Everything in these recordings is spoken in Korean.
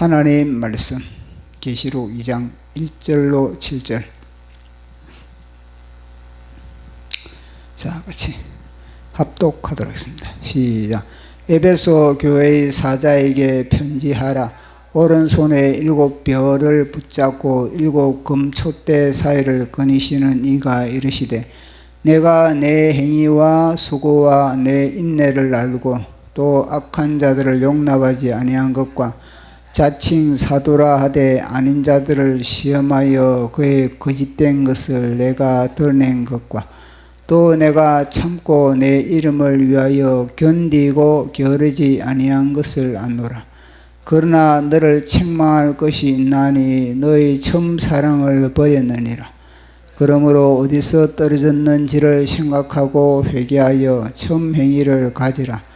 하나님 말씀 계시록 2장 1절로 7절. 자, 같이 합독하도록 하겠습니다. 시작. 에베소 교회의 사자에게 편지하라. 오른손에 7별을 붙잡고 7 금촛대 사이를 거니시는 이가 이르시되, 내가 내 행위와 수고와 내 인내를 알고 또 악한 자들을 용납하지 아니한 것과 자칭 사도라 하되 아닌 자들을 시험하여 그의 거짓된 것을 내가 드러낸 것과 또 내가 참고 내 이름을 위하여 견디고 게으르지 아니한 것을 아노라. 그러나 너를 책망할 것이 있나니 너의 처음 사랑을 버렸느니라. 그러므로 어디서 떨어졌는지를 생각하고 회개하여 처음 행위를 가지라.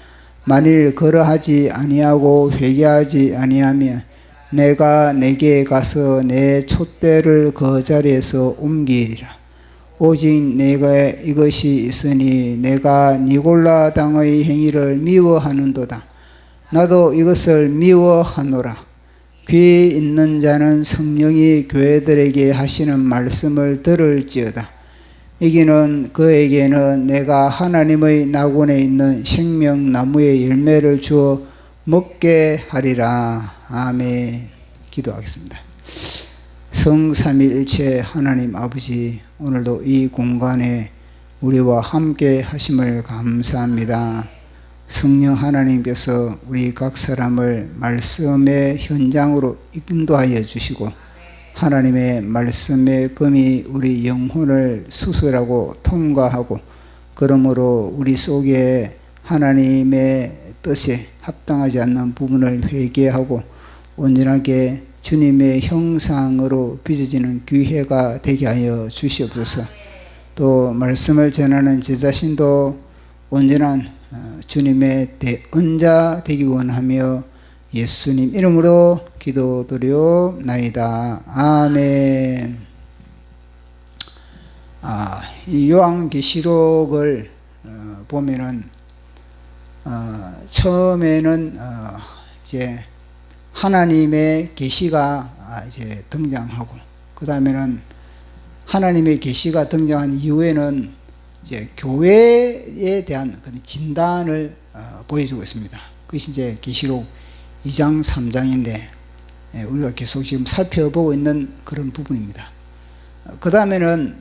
만일 그러하지 아니하고 회개하지 아니하면 내가 내게 가서 내 촛대를 그 자리에서 옮기리라. 오직 내가 이것이 있으니 내가 니골라 당의 행위를 미워하는도다. 나도 이것을 미워하노라. 귀 있는 자는 성령이 교회들에게 하시는 말씀을 들을지어다. 이기는 그에게는 내가 하나님의 낙원에 있는 생명나무의 열매를 주어 먹게 하리라. 아멘. 기도하겠습니다. 성삼위일체 하나님 아버지, 오늘도 이 공간에 우리와 함께 하심을 감사합니다. 성령 하나님께서 우리 각 사람을 말씀의 현장으로 인도하여 주시고 하나님의 말씀의 금이 우리 영혼을 수술하고 통과하고, 그러므로 우리 속에 하나님의 뜻에 합당하지 않는 부분을 회개하고 온전하게 주님의 형상으로 빚어지는 기회가 되게 하여 주시옵소서. 또 말씀을 전하는 제 자신도 온전한 주님의 대언자 되기 원하며 예수님 이름으로 기도드리옵나이다. 아멘. 이 요한계시록을 보면은 처음에는 이제 하나님의 계시가 이제 등장하고, 그 다음에는 하나님의 계시가 등장한 이후에는 이제 교회에 대한 그런 진단을 보여주고 있습니다. 그것이 이제 계시록 2장 3장인데 우리가 계속 지금 살펴보고 있는 그런 부분입니다. 그 다음에는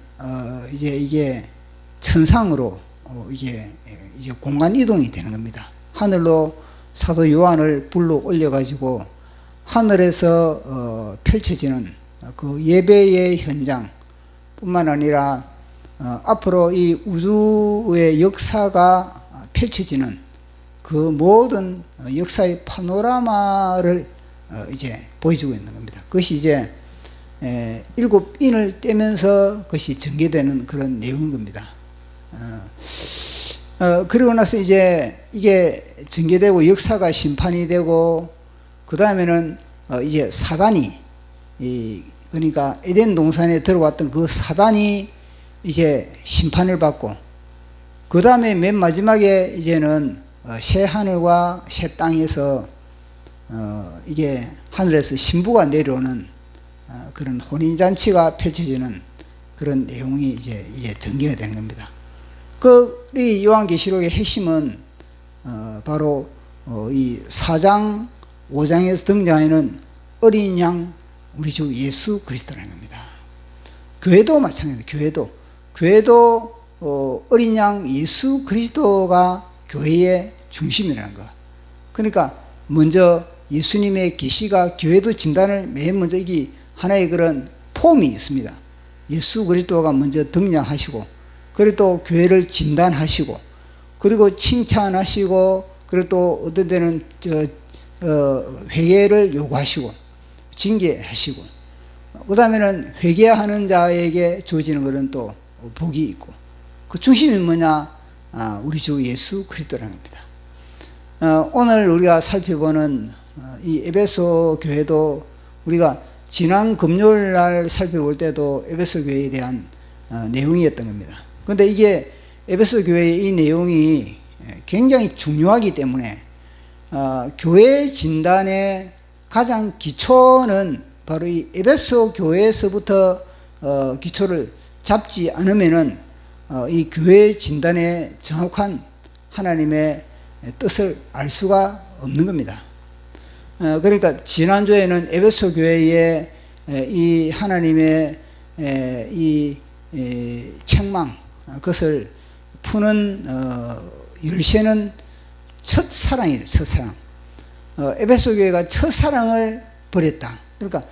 이제 이게 천상으로 이게 이제 공간 이동이 되는 겁니다. 하늘로 사도 요한을 불러 올려가지고 하늘에서 펼쳐지는 그 예배의 현장 뿐만 아니라 앞으로 이 우주의 역사가 펼쳐지는 그 모든 역사의 파노라마를 이제 보여주고 있는 겁니다. 그것이 이제 7인을 떼면서 그것이 전개되는 그런 내용인 겁니다. 그러고 나서 이제 이게 전개되고 역사가 심판이 되고, 그 다음에는 이제 사단이, 그러니까 에덴 동산에 들어왔던 그 사단이 이제 심판을 받고, 그 다음에 맨 마지막에 이제는 새 하늘과 새 땅에서 이게 하늘에서 신부가 내려오는 그런 혼인잔치가 펼쳐지는 그런 내용이 이제 전개가 되는 겁니다. 이 요한계시록의 핵심은 바로 이 4장 5장에서 등장하는 어린 양 우리 주 예수 그리스도라는 겁니다. 교회도 마찬가지입니다. 교회도 어린 양 예수 그리스도가 교회의 중심이라는 거. 그러니까 먼저 예수님의 계시가 교회도 진단을 맨 먼저 이게 하나의 그런 폼이 있습니다. 예수 그리스도가 먼저 등장하시고, 그리고 또 교회를 진단하시고, 그리고 칭찬하시고, 그리고 또 어떤 때는 회개를 요구하시고 징계하시고, 그 다음에는 회개하는 자에게 주어지는 것은 또 복이 있고, 그 중심이 뭐냐? 우리 주 예수 그리스도라는 겁니다. 오늘 우리가 살펴보는 이 에베소 교회도 우리가 지난 금요일 날 살펴볼 때도 에베소 교회에 대한 내용이었던 겁니다. 그런데 이게 에베소 교회의 이 내용이 굉장히 중요하기 때문에 교회 진단의 가장 기초는 바로 이 에베소 교회에서부터 기초를 잡지 않으면은 이 교회 진단의 정확한 하나님의 뜻을 알 수가 없는 겁니다. 그러니까 지난주에는 에베소 교회의 이 하나님의 이 책망, 그것을 푸는 열쇠는 첫사랑이에요. 첫사랑. 에베소 교회가 첫사랑을 버렸다. 그러니까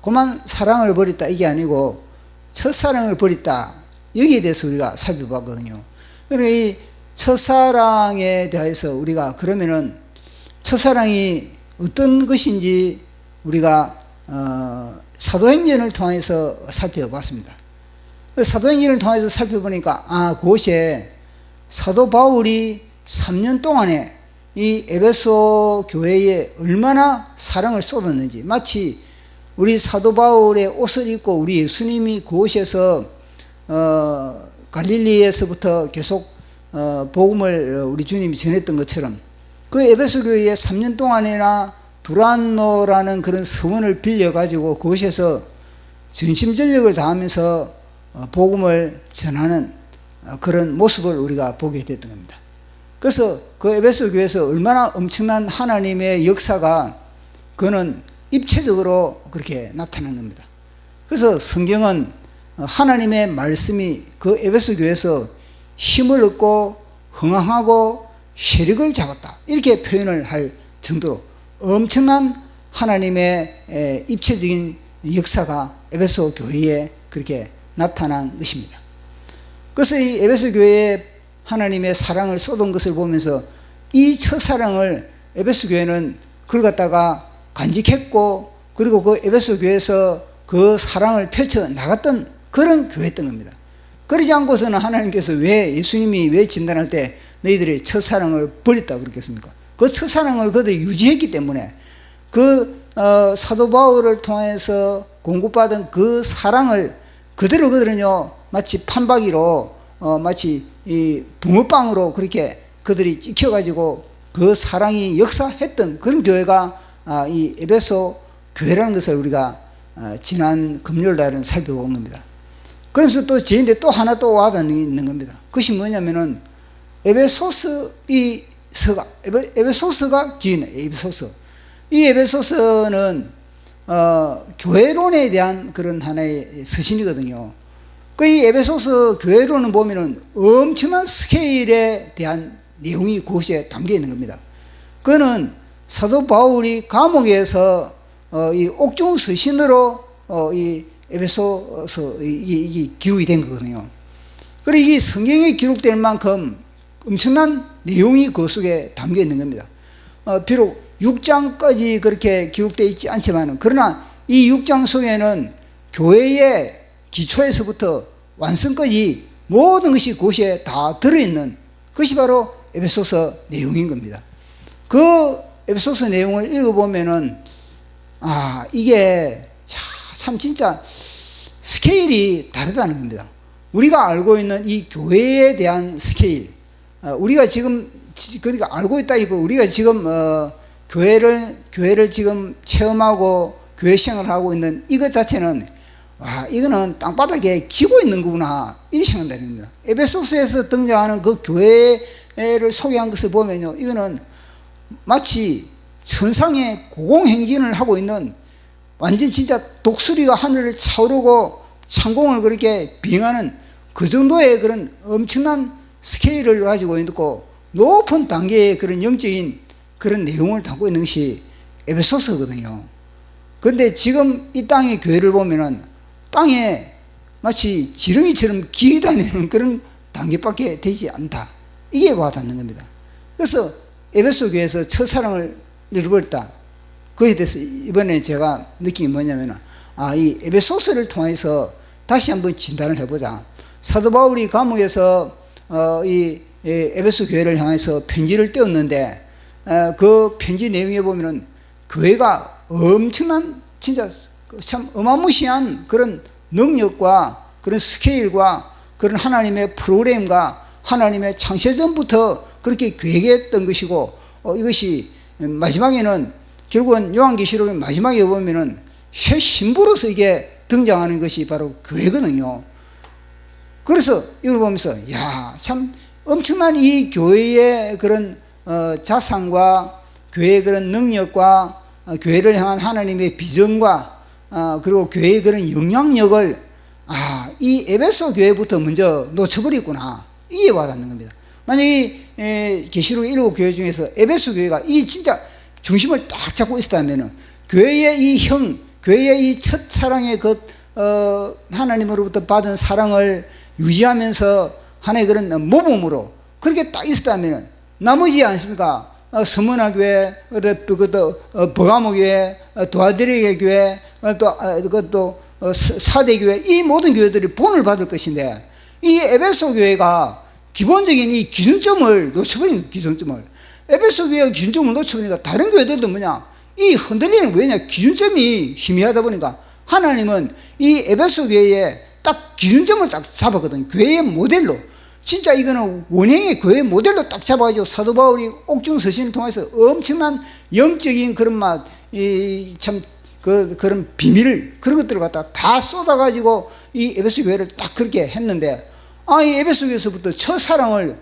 그만 사랑을 버렸다 이게 아니고 첫사랑을 버렸다. 여기에 대해서 우리가 살펴봤거든요. 그러니까 이 첫사랑에 대해서 우리가 그러면은 첫사랑이 어떤 것인지 우리가 사도행전을 통해서 살펴봤습니다. 사도행전을 통해서 살펴보니까 그곳에 사도 바울이 3년 동안에 이 에베소 교회에 얼마나 사랑을 쏟았는지, 마치 우리 사도 바울의 옷을 입고 우리 예수님이 그곳에서 갈릴리에서부터 계속 복음을 우리 주님이 전했던 것처럼 그 에베소 교회에 3년 동안이나 두란노라는 그런 서원을 빌려가지고 그곳에서 전심전력을 다하면서 복음을 전하는 그런 모습을 우리가 보게 됐던 겁니다. 그래서 그 에베소 교회에서 얼마나 엄청난 하나님의 역사가 그는 입체적으로 그렇게 나타난 겁니다. 그래서 성경은 하나님의 말씀이 그 에베소 교회에서 힘을 얻고 흥황하고 세력을 잡았다 이렇게 표현을 할 정도로 엄청난 하나님의 입체적인 역사가 에베소 교회에 그렇게 나타난 것입니다. 그래서 이 에베소 교회에 하나님의 사랑을 쏟은 것을 보면서 이 첫사랑을 에베소 교회는 그걸 갖다가 간직했고, 그리고 그 에베소 교회에서 그 사랑을 펼쳐 나갔던 그런 교회였던 겁니다. 그러지 않고서는 하나님께서 왜 예수님이 왜 진단할 때 너희들의 첫사랑을 버렸다고 그랬겠습니까? 그 첫사랑을 그들이 유지했기 때문에 그 사도 바울을 통해서 공급받은 그 사랑을 그대로 그들은요 마치 판박이로 마치 이 붕어빵으로 그렇게 그들이 찍혀가지고 그 사랑이 역사했던 그런 교회가 이 에베소 교회라는 것을 우리가 지난 금요일 날은 살펴본 겁니다. 그러면서 또 저인데 또 하나 또 와닿는 겁니다. 그것이 뭐냐면은 에베소서가 기인해. 에베소서. 이 에베소서는 교회론에 대한 그런 하나의 서신이거든요. 그 이 에베소서 교회론을 보면은 엄청난 스케일에 대한 내용이 그것에 담겨 있는 겁니다. 그거는 사도 바울이 감옥에서 이 옥중 서신으로 이 에베소서 이 기록이 된 거거든요. 그리고 이게 성경에 기록될 만큼 엄청난 내용이 그 속에 담겨 있는 겁니다. 비록 6장까지 그렇게 기록되어 있지 않지만, 그러나 이 6장 속에는 교회의 기초에서부터 완성까지 모든 것이 그것에 다 들어있는 것이 바로 에베소서 내용인 겁니다. 그 에베소서 내용을 읽어보면은 이게 참 진짜 스케일이 다르다는 겁니다. 우리가 알고 있는 이 교회에 대한 스케일, 우리가 지금 그러니까 알고 있다기보다 우리가 지금 교회를 지금 체험하고 교회 생활을 하고 있는 이것 자체는 이거는 땅바닥에 기고 있는 거구나 이렇게 생각한다는 겁니다. 에베소서에서 등장하는 그 교회를 소개한 것을 보면요, 이거는 마치 천상의 고공행진을 하고 있는 완전 진짜 독수리가 하늘을 차오르고 창공을 그렇게 비행하는 그 정도의 그런 엄청난 스케일을 가지고 있고 높은 단계의 그런 영적인 그런 내용을 담고 있는 것이 에베소서거든요. 그런데 지금 이 땅의 교회를 보면은 땅에 마치 지렁이처럼 길이 다니는 그런 단계밖에 되지 않다. 이게 와닿는 겁니다. 그래서 에베소 교회에서 첫사랑을 잃어버렸다. 그에 대해서 이번에 제가 느낀 게 뭐냐면 이 에베소서를 통해서 다시 한번 진단을 해보자. 사도 바울이 감옥에서 이 에베소 교회를 향해서 편지를 떼었는데 그 편지 내용에 보면은 교회가 엄청난 진짜 참 어마무시한 그런 능력과 그런 스케일과 그런 하나님의 프로그램과 하나님의 창세 전부터 그렇게 계획했던 것이고 이것이 마지막에는 결국은 요한계시록의 마지막에 보면은 새 신부로서 이게 등장하는 것이 바로 교회거든요. 그래서 이걸 보면서 야, 참 엄청난 이 교회의 그런 자산과 교회의 그런 능력과 교회를 향한 하나님의 비전과 그리고 교회의 그런 영향력을 이 에베소 교회부터 먼저 놓쳐버렸구나, 이게 와닿는 겁니다. 만약에 계시록 7 교회 중에서 에베소 교회가 이 진짜 중심을 딱 잡고 있었다면은 교회의 이 교회의 이 첫사랑의 하나님으로부터 받은 사랑을 유지하면서 하나의 그런 모범으로 그렇게 딱 있었다면, 나머지 않습니까? 서문화 교회, 버가모 교회, 도아데르게 교회, 또 사대 교회, 이 모든 교회들이 본을 받을 것인데, 이 에베소 교회가 기본적인 이 기준점을 놓쳐버린 기준점을, 에베소 교회가 기준점을 놓쳐버리니까 다른 교회들도 뭐냐, 이 흔들리는 왜냐, 기준점이 희미하다 보니까 하나님은 이 에베소 교회에 딱 기준점을 딱 잡았거든요. 교회의 모델로. 진짜 이거는 원형의 교회 모델로 딱 잡아가지고 사도 바울이 옥중서신을 통해서 엄청난 영적인 그런 그런 비밀을, 그런 것들을 갖다 다 쏟아가지고 이 에베소 교회를 딱 그렇게 했는데, 이 에베소 교회에서부터 첫사랑을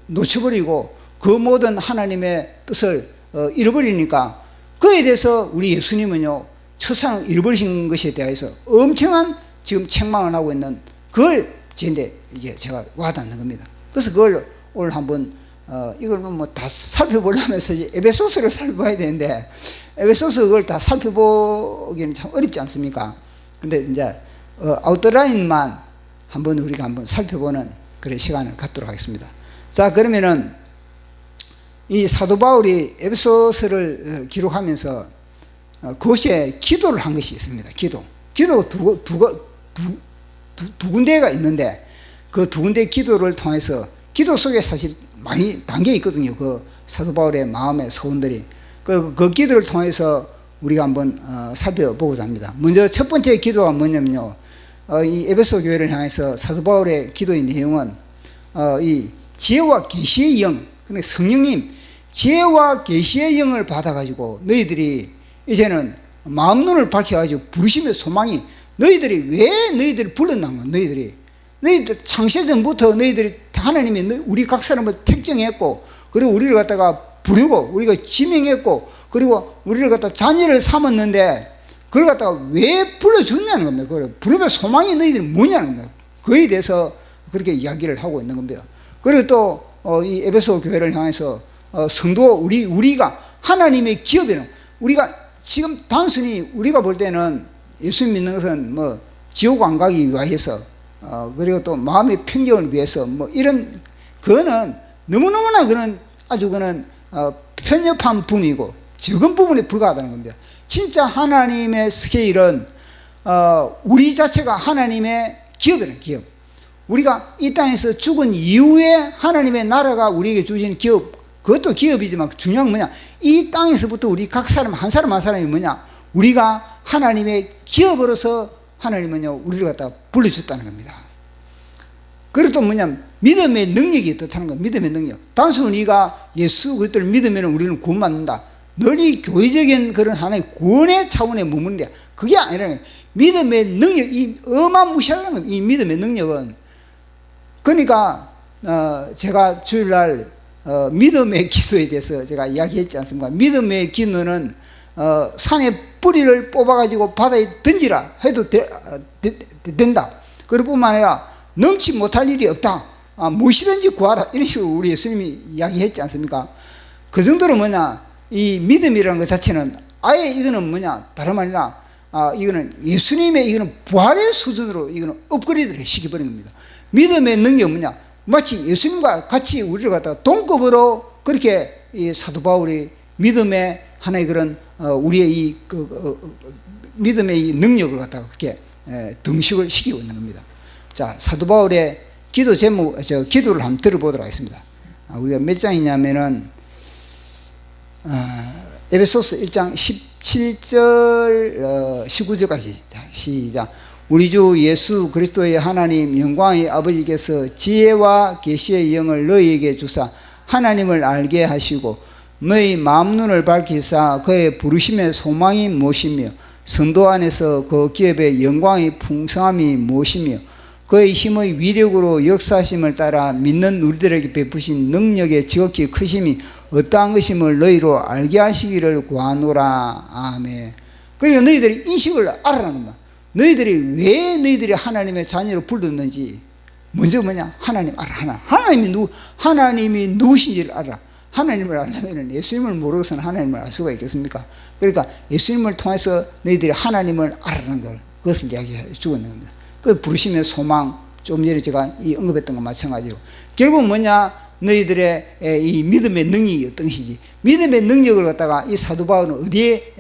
놓쳐버리고 그 모든 하나님의 뜻을 잃어버리니까, 그에 대해서 우리 예수님은요, 첫사랑을 잃어버리신 것에 대해서 엄청난 지금 책망을 하고 있는, 그걸 이게 제가 와닿는 겁니다. 그래서 그걸 오늘 한번 이걸 뭐 다 살펴보려면서 에베소서를 살펴봐야 되는데, 에베소서 그걸 다 살펴보기는 참 어렵지 않습니까? 근데 이제 아웃라인만 우리가 한번 살펴보는 그런 시간을 갖도록 하겠습니다. 자, 그러면은 이 사도 바울이 에베소서를 기록하면서 그곳에 기도를 한 것이 있습니다. 기도가 두 군데가 있는데, 그 두 군데 기도를 통해서, 기도 속에 사실 많이 담겨 있거든요. 그 사도 바울의 마음의 소원들이. 그 기도를 통해서 우리가 한번 살펴보고자 합니다. 먼저 첫 번째 기도가 뭐냐면요, 이 에베소 교회를 향해서 사도 바울의 기도의 내용은 이 지혜와 계시의 영, 근데 성령님 지혜와 계시의 영을 받아가지고 너희들이 이제는 마음 눈을 밝혀가지고 부르심의 소망이, 너희들을 불렀나면 너희들 창세 전부터 너희들이 하나님이 우리 각 사람을 택정했고, 그리고 우리를 갖다가 부르고 우리가 지명했고, 그리고 우리를 갖다 자녀를 삼았는데 그걸 갖다가 왜 불러줬냐는 겁니다. 그걸 부르면 소망이 너희들이 뭐냐는 겁니다. 그에 대해서 그렇게 이야기를 하고 있는 겁니다. 그리고 또 이 에베소 교회를 향해서 성도 우리가 하나님의 기업이는, 우리가 지금 단순히 우리가 볼 때는 예수 믿는 것은 뭐 지옥 안 가기 위해서 그리고 또 마음의 평정을 위해서 이런, 그거는 너무너무나 그는 아주 그는 편협한 부분이고 적은 부분에 불과하다는 겁니다. 진짜 하나님의 스케일은 우리 자체가 하나님의 기업이라는 기업. 우리가 이 땅에서 죽은 이후에 하나님의 나라가 우리에게 주신 기업, 그것도 기업이지만 중요한 건 뭐냐, 이 땅에서부터 우리 각 사람 한 사람이 뭐냐, 우리가 하나님의 기업으로서 하나님은요 우리를 갖다 불러줬다는 겁니다. 그리고 또 뭐냐, 믿음의 능력이 뜻하는 거. 믿음의 능력. 단순히 네가 예수 그리스도를 믿으면 우리는 구원받는다, 널리 교회적인 그런 하나의 구원의 차원에 머무는데, 그게 아니라 믿음의 능력, 이 어마무시하다는 겁니다. 이 믿음의 능력은. 그러니까 제가 주일날 믿음의 기도에 대해서 제가 이야기했지 않습니까? 믿음의 기도는 산에 뿌리를 뽑아가지고 바다에 던지라 해도 된다. 그럴 뿐만 아니라 넘지 못할 일이 없다. 무엇이든지 구하라. 이런 식으로 우리 예수님이 이야기했지 않습니까? 그 정도로 뭐냐, 이 믿음이라는 것 자체는 아예 이거는 뭐냐, 다름 아니라 이거는 예수님의 이거는 부활의 수준으로 이거는 업그레이드를 시켜버린 겁니다. 믿음의 능력은 뭐냐, 마치 예수님과 같이 우리를 갖다가 동급으로 그렇게 이 사도 바울이 믿음의 하나의 그런 우리의 이 믿음의 이 능력을 갖다가 그렇게 등식을 시키고 있는 겁니다. 자, 사도 바울의 기도 제목, 기도를 한번 들어보도록 하겠습니다. 우리가 몇 장이냐면은 에베소서 1장 17절 19절까지. 자, 시작. 우리 주 예수 그리스도의 하나님 영광의 아버지께서 지혜와 계시의 영을 너희에게 주사 하나님을 알게 하시고 너희 마음 눈을 밝히사 그의 부르심의 소망이 무엇이며 성도 안에서 그 기업의 영광의 풍성함이 무엇이며 그의 힘의 위력으로 역사심을 따라 믿는 우리들에게 베푸신 능력의 지극히 크심이 어떠한 것임을 너희로 알게 하시기를 구하노라. 아멘. 그러니까 너희들이 인식을 알아라는 겁니다. 너희들이 왜 너희들이 하나님의 자녀로 불렀는지 먼저 뭐냐? 하나님 알아. 하나님이 누구신지를 알아. 하나님을 알려면 예수님을 모르고서는 하나님을 알 수가 있겠습니까? 그러니까 예수님을 통해서 너희들이 하나님을 알아라는 걸, 그것을 이야기해 주고 있는 겁니다. 그 부르심의 소망, 좀 전에 제가 언급했던 것과 마찬가지로 결국 뭐냐? 너희들의 이 믿음의 능력이 어떤 것인지, 믿음의 능력을 갖다가 이 사도 바울은 어디에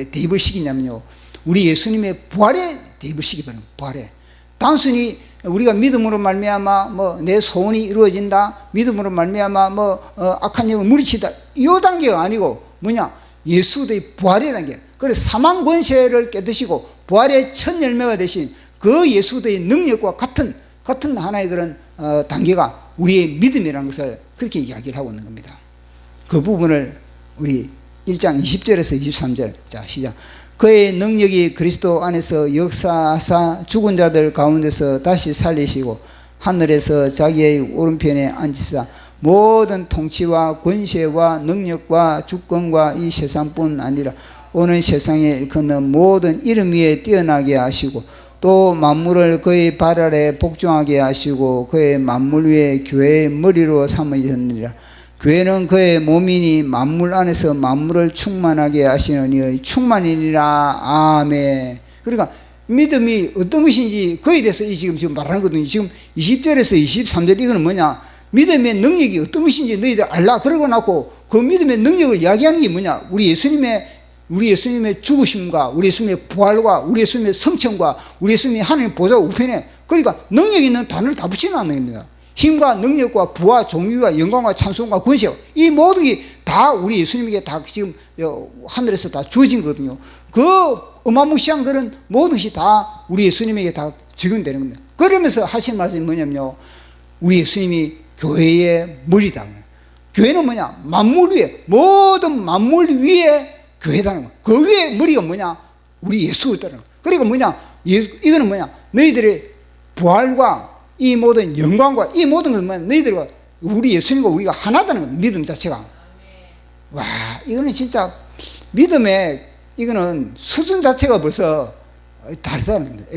대입을 시키냐면요, 우리 예수님의 부활에 대입을 시키는 부활에. 단순히 우리가 믿음으로 말미암아 뭐 내 소원이 이루어진다, 믿음으로 말미암아 악한 영을 물리치다, 이 단계가 아니고 뭐냐? 예수의 부활의 단계. 그래서 사망 권세를 깨뜨시고 부활의 첫 열매가 되신 그 예수의 능력과 같은 하나의 그런 단계가 우리의 믿음이라는 것을 그렇게 이야기를 하고 있는 겁니다. 그 부분을 우리 1장 20절에서 23절, 자 시작. 그의 능력이 그리스도 안에서 역사하사 죽은 자들 가운데서 다시 살리시고 하늘에서 자기의 오른편에 앉히사 모든 통치와 권세와 능력과 주권과 이 세상뿐 아니라 오는 세상에 일컫는 모든 이름 위에 뛰어나게 하시고 또 만물을 그의 발 아래 복종하게 하시고 그의 만물 위에 교회의 머리로 삼으셨느니라. 교회는 그의 몸이니 만물 안에서 만물을 충만하게 하시는 이의 충만이니라. 아멘. 그러니까 믿음이 어떤 것인지 그에 대해서 지금 말하는 거거든요. 지금 20절에서 23절 이거는 뭐냐? 믿음의 능력이 어떤 것인지 너희들 알라. 그러고 나고 그 믿음의 능력을 이야기하는 게 뭐냐? 우리 예수님의 죽으심과 우리 예수님의 부활과 우리 예수님의 성천과 우리 예수님의 하나님 보좌 우편에, 그러니까 능력 있는 단어를 다 붙여놨는 겁니다. 힘과 능력과 부와 종유와 영광과 찬송과 권세, 이 모든 게 다 우리 예수님에게 다 지금 하늘에서 다 주어진 거거든요. 그 어마무시한 그런 모든 것이 다 우리 예수님에게 다 적용되는 겁니다. 그러면서 하신 말씀이 뭐냐면요, 우리 예수님이 교회의 머리다. 교회는 뭐냐? 만물 위에, 모든 만물 위에 교회다는 거. 그 위에 머리가 뭐냐? 우리 예수였다는 거. 그러니까 뭐냐? 이거는 뭐냐? 너희들의 부활과 이 모든 영광과 이 모든 것은 뭐냐? 너희들과 우리 예수님과 우리가 하나다는 거. 믿음 자체가. 와, 이거는 진짜 믿음의 이거는 수준 자체가 벌써 다르다는 겁니다.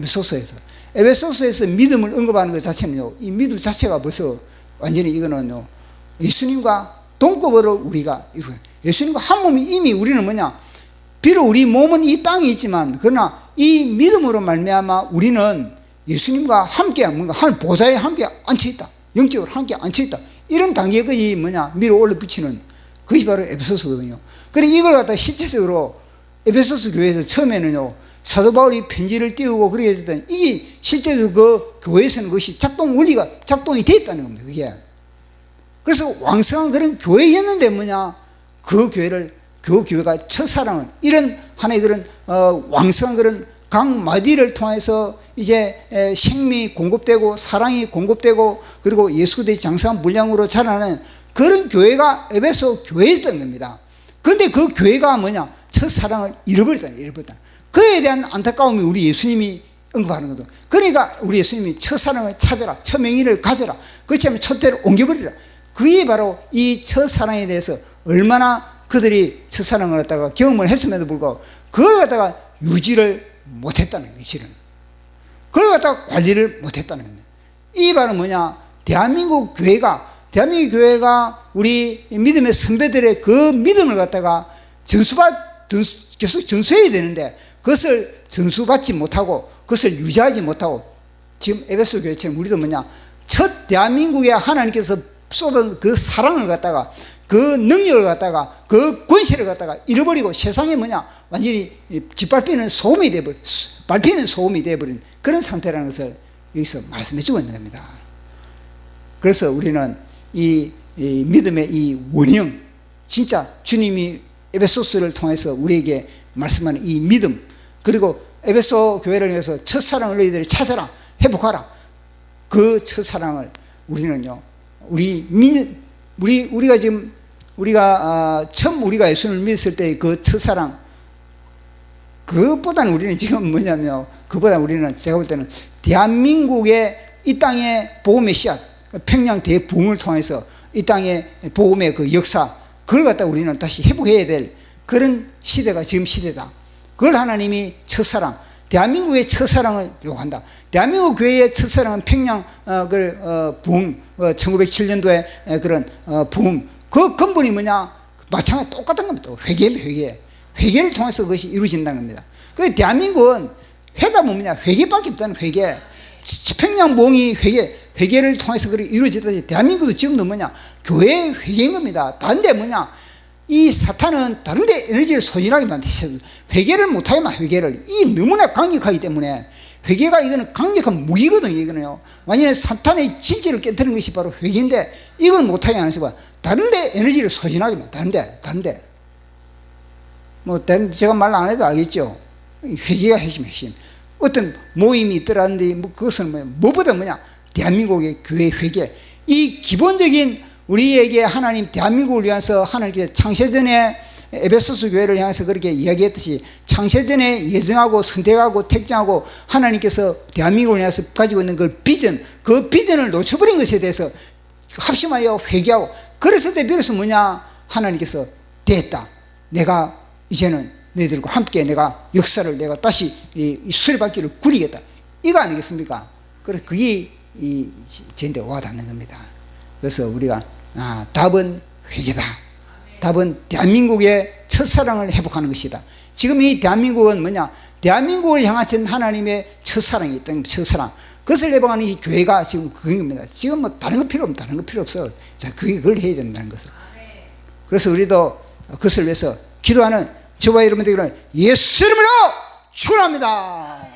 에베소서에서 믿음을 언급하는 것 자체는요, 이 믿음 자체가 벌써 완전히 이거는요, 예수님과 동급으로 우리가, 예수님과 한 몸이 이미 우리는 뭐냐? 비록 우리 몸은 이 땅에 있지만, 그러나 이 믿음으로 말미암아 우리는 예수님과 함께 뭔가 하늘 보좌에 함께 앉혀있다. 영적으로 함께 앉혀있다. 이런 단계까지 뭐냐? 밀어 올려붙이는 그것이 바로 에베소서거든요. 그래 이걸 갖다 실제적으로 에베소서 교회에서 처음에는요, 사도 바울이 편지를 띄우고 그렇게 했던 이게 실제로 그 교회에서는 그것이 작동이 되어 있다는 겁니다. 그게. 그래서 왕성한 그런 교회였는데 뭐냐? 그 교회가 첫사랑을, 이런 하나의 그런 왕성한 그런 강마디를 통해서 이제 생명이 공급되고 사랑이 공급되고 그리고 예수 그리스도의 장성한 분량으로 자라는 그런 교회가 에베소 교회였던 겁니다. 그런데 그 교회가 뭐냐? 첫사랑을 잃어버렸다. 그에 대한 안타까움이 우리 예수님이 언급하는 거죠. 그러니까 우리 예수님이 첫사랑을 찾아라, 첫명의를 가져라, 그렇지 않으면 첫대를 옮겨버리라. 그게 바로 이 첫사랑에 대해서 얼마나 그들이 첫사랑을 갖다가 경험을 했음에도 불구하고 그걸 갖다가 유지를 못했다는 거예요. 그걸 갖다가 관리를 못했다는 겁니다. 이 바로 뭐냐? 대한민국 교회가 우리 믿음의 선배들의 그 믿음을 갖다가 계속 전수해야 되는데 그것을 전수받지 못하고 그것을 유지하지 못하고 지금 에베소 교회처럼 우리도 뭐냐? 첫 대한민국에 하나님께서 쏟은 그 사랑을 갖다가 그 능력을 갖다가 그 권세를 갖다가 잃어버리고 세상에 뭐냐? 완전히 짓밟히는 소음이 되어버린 그런 상태라는 것을 여기서 말씀해 주고 있는 겁니다. 그래서 우리는 이 믿음의 이 원형, 진짜 주님이 에베소서를 통해서 우리에게 말씀하는 이 믿음, 그리고 에베소 교회를 위해서 첫사랑을 너희들이 찾아라, 회복하라. 그 첫사랑을 우리는요, 우리가 지금 우리가 처음 우리가 예수를 믿었을 때 그 첫사랑, 그것보다는 우리는 지금 뭐냐면, 그보다 우리는 제가 볼 때는 대한민국의 이 땅의 복음의 씨앗, 평양 대부흥을 통해서 이 땅의 복음의 그 역사, 그걸 갖다 우리는 다시 회복해야 될 그런 시대가 지금 시대다. 그걸 하나님이 첫사랑, 대한민국의 첫사랑을 요구한다. 대한민국 교회의 첫사랑은 평양 부흥, 1907년도에 그런 부흥, 그 근본이 뭐냐? 마찬가지 똑같은 겁니다. 회개를 통해서 그것이 이루어진다는 겁니다. 그 대한민국은 회답은 뭐냐? 회개밖에 없다는 회개. 평양 부흥이 회개를 통해서 그렇게 이루어졌다지, 대한민국도 지금도 뭐냐? 교회의 회개인 겁니다. 다른 데 뭐냐? 이 사탄은 다른 데 에너지를 소진하게 만드셔서 회개를 못하게만, 회개를. 이 너무나 강력하기 때문에, 회개가 이거는 강력한 무기거든요, 이거는요. 완전히 사탄의 진지를 깨뜨리는 것이 바로 회개인데, 이걸 못하게 하는 수가, 다른 데 에너지를 소진하게 만드는, 다른 데. 제가 말 안 해도 알겠죠? 회개가 핵심. 어떤 모임이 있더라는데, 그것은 무엇보다 뭐냐? 대한민국의 교회 회개. 이 기본적인 우리에게 하나님, 대한민국을 위해서 하나님께서 창세전에 에베소서 교회를 향해서 그렇게 이야기했듯이, 창세전에 예정하고 선택하고 택정하고 하나님께서 대한민국을 위해서 가지고 있는 그 비전을 놓쳐버린 것에 대해서 합심하여 회개하고, 그랬을 때 비로소 뭐냐? 하나님께서 됐다. 내가 이제는 너희들과 함께 내가 역사를 내가 다시 이 수레바퀴를 구리겠다. 이거 아니겠습니까? 그래서 그게 이 저한테 와닿는 겁니다. 그래서 우리가 답은 회개다. 답은 대한민국의 첫사랑을 회복하는 것이다. 지금 이 대한민국은 뭐냐? 대한민국을 향하신 하나님의 첫사랑이 있다. 첫사랑. 그것을 회복하는 이 교회가 지금 그겁니다. 지금 뭐 다른 거 필요 없어. 자, 그걸 해야 된다는 것을. 그래서 우리도 그것을 위해서 기도하는 저와 여러분들은 예수 이름으로 축원합니다.